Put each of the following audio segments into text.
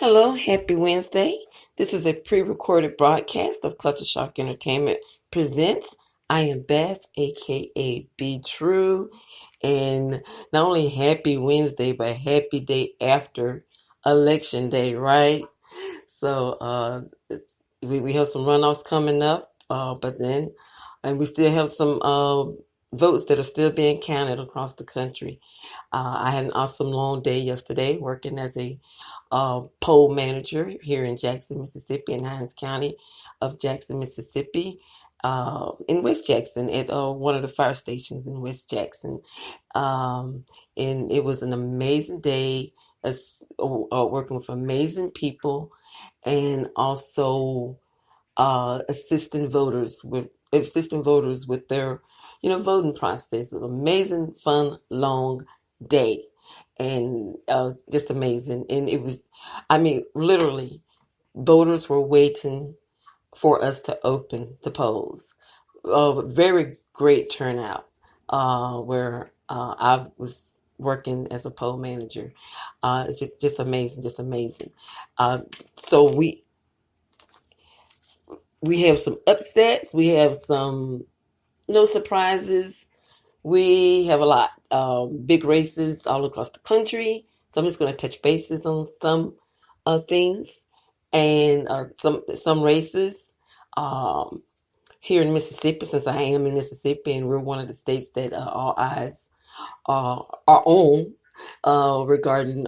Hello, happy Wednesday. This is a pre-recorded broadcast of Culture Shock Entertainment presents I Am Beth, aka Be True, and not only happy Wednesday, but happy day after Election Day, right? So we have some runoffs coming up, and we still have some votes that are still being counted across the country. I had an awesome long day yesterday working as a poll manager here in Jackson, Mississippi, in Hinds County of Jackson, Mississippi, in West Jackson at one of the fire stations in West Jackson. Um, and it was an amazing day working with amazing people and also assisting voters with their voting process. It was an amazing, fun, long day, and just amazing. And it was, I mean, literally, voters were waiting for us to open the polls. Very great turnout where I was working as a poll manager. It's just amazing, just amazing. So we have some upsets. We have some no surprises. We have a lot big races all across the country. So I'm just going to touch bases on some things and some races um, here in Mississippi. Since I am in Mississippi, and we're one of the states that all eyes are on regarding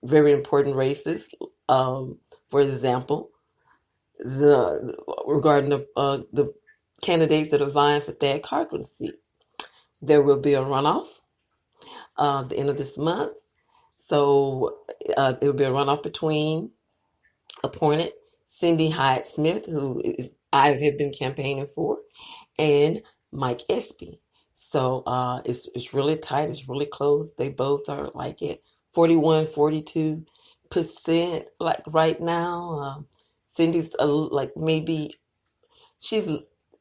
very important races. For example, the regarding the candidates that are vying for Thad Cochran's seat. There will be a runoff at the end of this month. So it will be a runoff between appointed Cindy Hyde Smith, I have been campaigning for, and Mike Espy. So it's really tight. It's really close. They both are like at 41, 42% like right now. Cindy's like maybe she's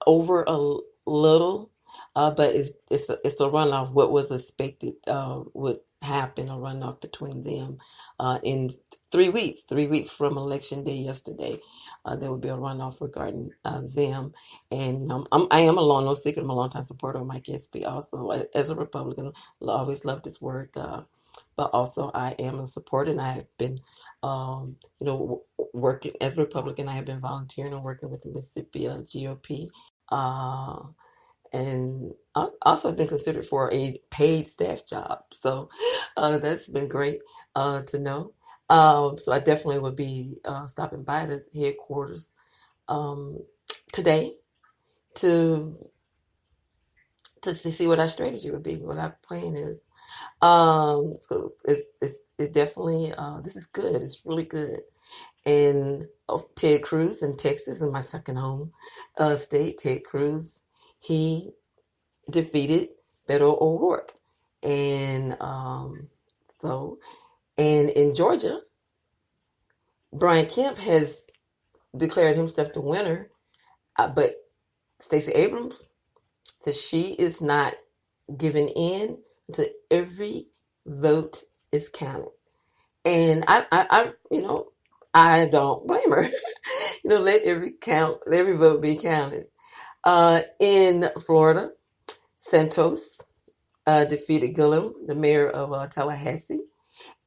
over a little, but it's a runoff. What was expected would happen, a runoff between them in 3 weeks. 3 weeks from election day yesterday, there will be a runoff regarding them. And I am a no secret, I'm a longtime supporter of Mike Espy. Also, as a Republican, I always loved his work. But also, I am a supporter, and I have been, working as a Republican. I have been volunteering and working with the Mississippi GOP. Uh, and I also have been considered for a paid staff job. So that's been great to know. So I definitely will be stopping by the headquarters um, today to to see what our strategy would be, what our plan is. So it's definitely this is good. It's really good. And Ted Cruz in Texas, in my second home state, Ted Cruz, he defeated Beto O'Rourke. And so, and in Georgia, Brian Kemp has declared himself the winner, but Stacey Abrams says she is not giving in until every vote is counted. And I don't blame her. Let every vote be counted. In Florida, Santos defeated Gillum, the mayor of Tallahassee.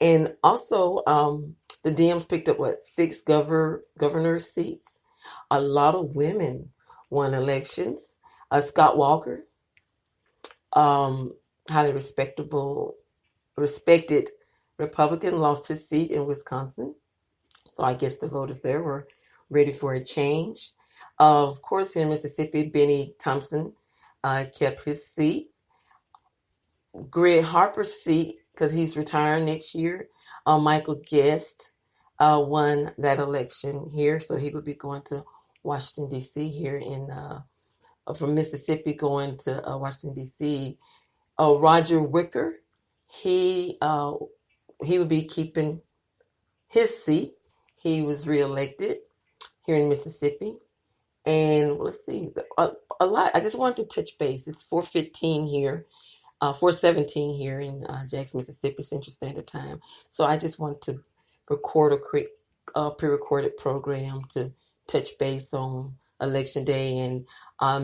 And also, the Dems picked up, six governor seats. A lot of women won elections. Scott Walker, highly respected Republican, lost his seat in Wisconsin. So I guess the voters there were ready for a change. Of course, here in Mississippi, Benny Thompson kept his seat. Greg Harper's seat, because he's retiring next year. Michael Guest won that election here, so he would be going to Washington, D.C. here from Mississippi going to Washington, D.C. Roger Wicker, he would be keeping his seat. He was reelected here in Mississippi. And let's see, a lot. I just wanted to touch base. It's 4:15 here. 4:17 here in Jackson, Mississippi, Central Standard Time. So I just want to record a pre-recorded program to touch base on election day, and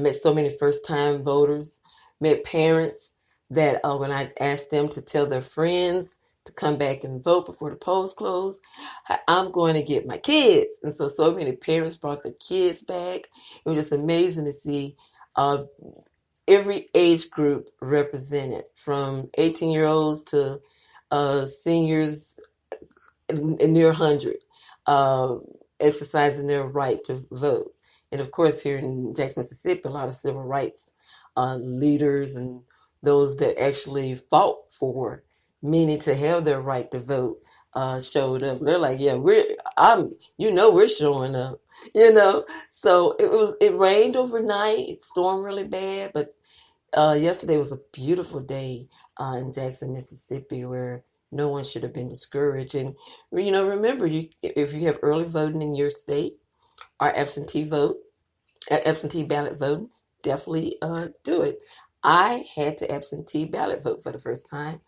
met so many first-time voters, met parents that when I asked them to tell their friends to come back and vote before the polls close, I'm going to get my kids. And so many parents brought their kids back. It was just amazing to see uh, every age group represented, from 18-year-olds to seniors near 100, uh, exercising their right to vote. And of course, here in Jackson, Mississippi, a lot of civil rights leaders and those that actually fought for many to have their right to vote showed up. They're like, yeah, we're showing up, you know. So it rained overnight. It stormed really bad, but yesterday was a beautiful day in Jackson, Mississippi, where no one should have been discouraged. And remember, if you have early voting in your state or absentee ballot voting, definitely do it. I had to absentee ballot vote for the first time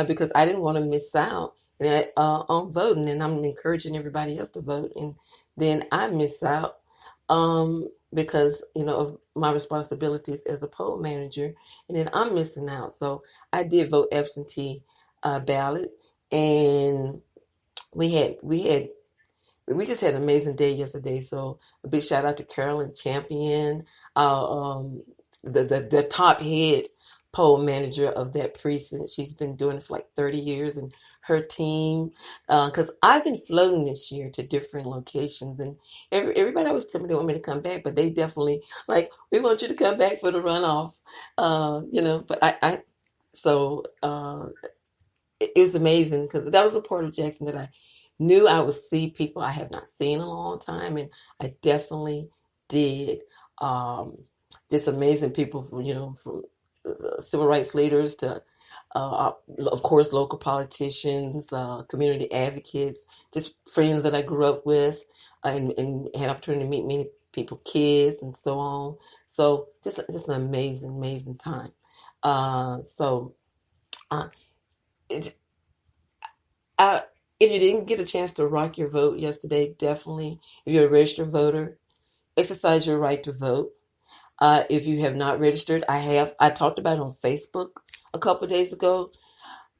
because I didn't want to miss out on voting, and I'm encouraging everybody else to vote, and then I miss out because of my responsibilities as a poll manager, and then I'm missing out. So I did vote absentee ballot, and we just had an amazing day yesterday. So a big shout out to Carolyn Champion, the top head poll manager of that precinct. She's been doing it for like 30 years, and her team, because I've been floating this year to different locations, and everybody always tell me they want me to come back, but they definitely like, we want you to come back for the runoff, but it was amazing because that was a part of Jackson that I knew I would see people I have not seen in a long time, and I definitely did. Um, just amazing people, from civil rights leaders to, of course, local politicians, community advocates, just friends that I grew up with, and had opportunity to meet many people, kids, and so on. So just an amazing, amazing time. So uh, it's if you didn't get a chance to rock your vote yesterday, definitely, if you're a registered voter, exercise your right to vote. If you have not registered, I talked about it on Facebook a couple of days ago.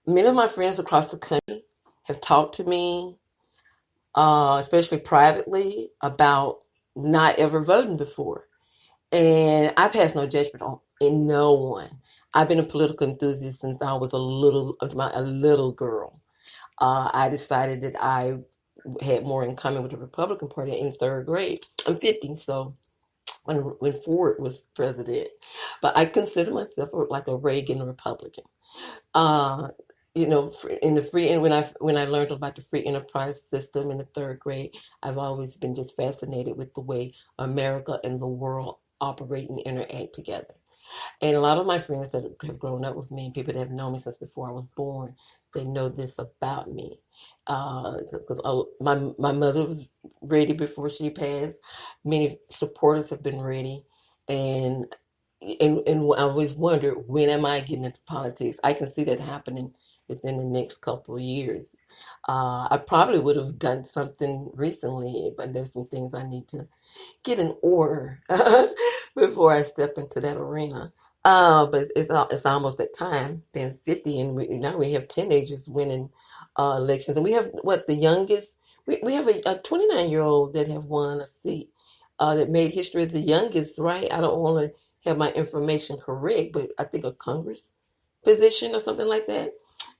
Many of my friends across the country have talked to me, especially privately, about not ever voting before. And I pass no judgment on in no one. I've been a political enthusiast since I was a little girl. I decided that I had more in common with the Republican Party in third grade. I'm 50, so when Ford was president, but I consider myself like a Reagan Republican. Uh, in the free, and when I learned about the free enterprise system in the third grade, I've always been just fascinated with the way America and the world operate and interact together. And a lot of my friends that have grown up with me, and people that have known me since before I was born, they know this about me. 'Cause my mother was ready before she passed. Many supporters have been ready, and and I always wonder, when am I getting into politics? I can see that happening within the next couple of years. I probably would have done something recently, but there's some things I need to get in order before I step into that arena. But it's almost that time, being 50, and now we have teenagers winning elections, and we have the youngest. We have a 29-year-old that have won a seat that made history as the youngest. Right? I don't want to have my information correct, but I think a Congress position or something like that.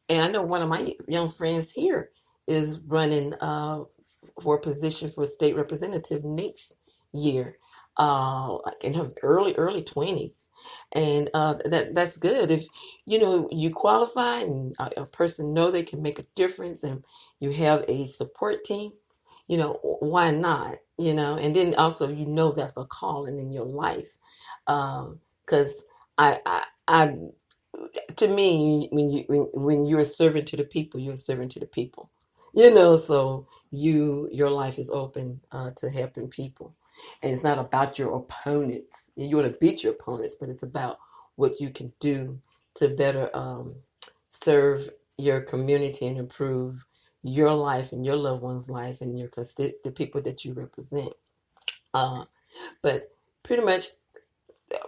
And I know one of my young friends here is running for a position for state representative next year, in her early 20s, and that's good. If you qualify and a person know they can make a difference, and you have a support team, why not? And then also that's a calling in your life, because I to me, when you're a servant to the people, you're a servant to the people. So your life is open to helping people, and it's not about your opponents. You want to beat your opponents, but it's about what you can do to better serve your community and improve your life and your loved one's life and the people that you represent. Uh, but pretty much,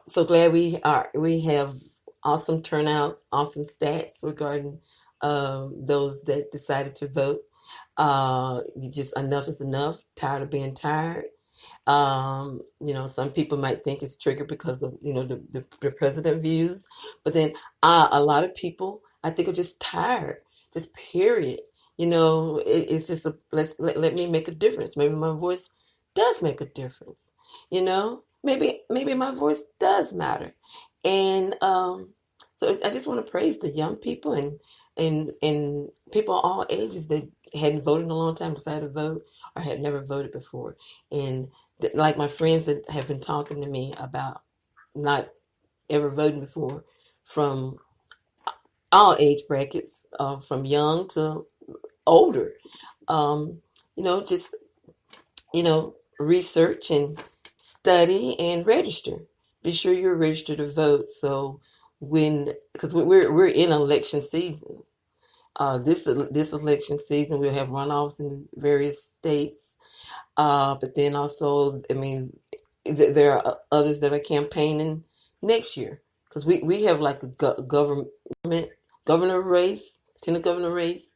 so glad we have awesome turnouts, awesome stats regarding those that decided to vote. You just enough is enough. Tired of being tired. Some people might think it's triggered because of the president views, but then a lot of people I think are just tired, just period. It's just let me make a difference. Maybe my voice does make a difference. Maybe my voice does matter, and so I just want to praise the young people and people of all ages that hadn't voted in a long time, decided to vote or had never voted before, and like my friends that have been talking to me about not ever voting before, from all age brackets, from young to older. Um, just research and study and register. Be sure you're registered to vote. So because we're in election season, this election season we'll have runoffs in various states. But then also, I mean, there are others that are campaigning next year because we have like a governor race, lieutenant governor race,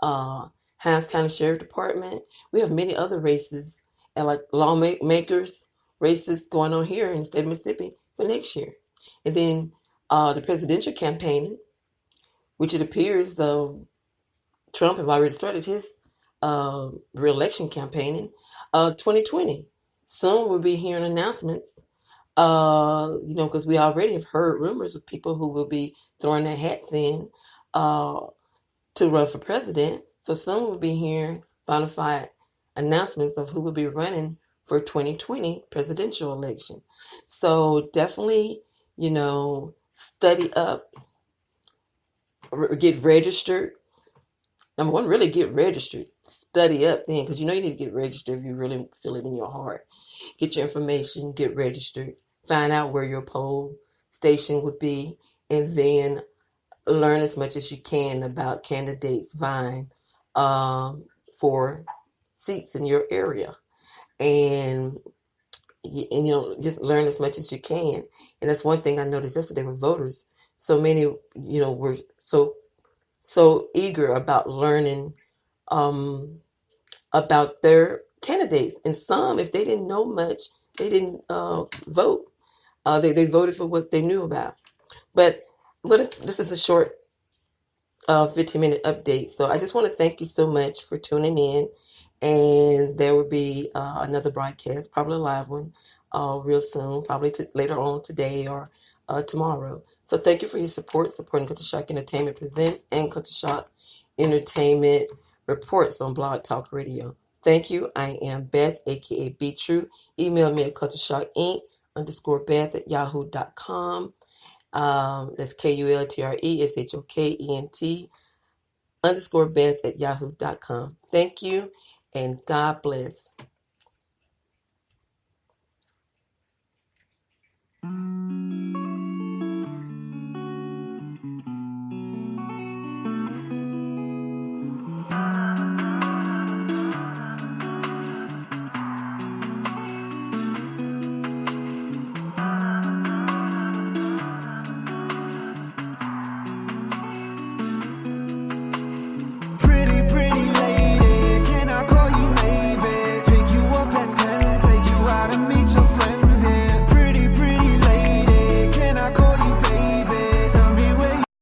Hines County Sheriff Department. We have many other races and like lawmakers races going on here in the state of Mississippi for next year. And then the presidential campaigning, which it appears Trump have already started his re-election campaigning. 2020. Soon we'll be hearing announcements. Because we already have heard rumors of people who will be throwing their hats in to run for president. So soon we'll be hearing bona fide announcements of who will be running for 2020 presidential election. So definitely, study up, get registered. Number one, really get registered. Study up then, because you need to get registered if you really feel it in your heart. Get your information, get registered, find out where your poll station would be, and then learn as much as you can about candidates vying for seats in your area. And just learn as much as you can. And that's one thing I noticed yesterday with voters. So many, were so eager about learning about their candidates. And some, if they didn't know much, they didn't vote. They voted for what they knew about. But this is a short 15-minute update. So I just want to thank you so much for tuning in. And there will be another broadcast, probably a live one, real soon, probably later on today or tomorrow. So thank you for your support, supporting Culture Shock Entertainment Presents and Culture Shock Entertainment Reports on Blog Talk Radio. Thank you. I am Beth, aka Be True. Email me at cultureshock_Beth@yahoo.com. That's KULTRESHOKENT_Beth@yahoo.com. Thank you and God bless.